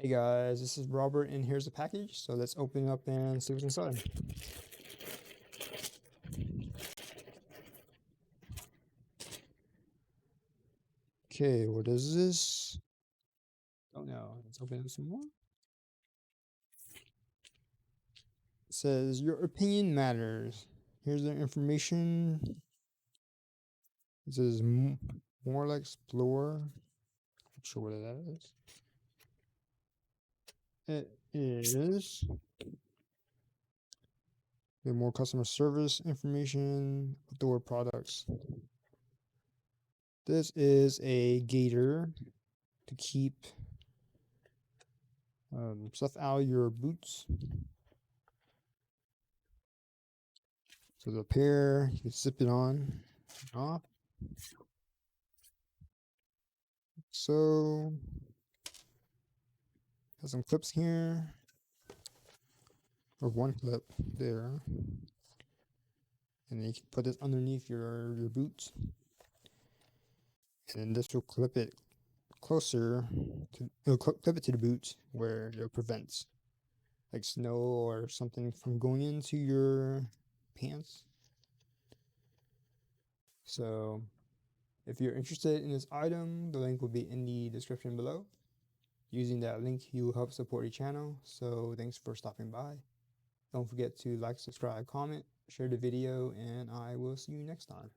Hey guys, this is Robert and here's the package. So let's open it up and see what's inside. Okay, what is this? Don't know. Let's open it some more. It says your opinion matters. Here's the information. It says MORXPLOR. Not sure what that is. It is more customer service information, outdoor products. This is a gaiter to keep stuff out of your boots. So the pair, you can zip it on and off. So got some clips here, or one clip there, and then you can put this underneath your boots, and then this will clip it closer to clip it to the boot where it prevents like snow or something from going into your pants. So if you're interested in this item, the link will be in the description below. Using that link, you will help support the channel. So thanks for stopping by. Don't forget to like, subscribe, comment, share the video, and I will see you next time.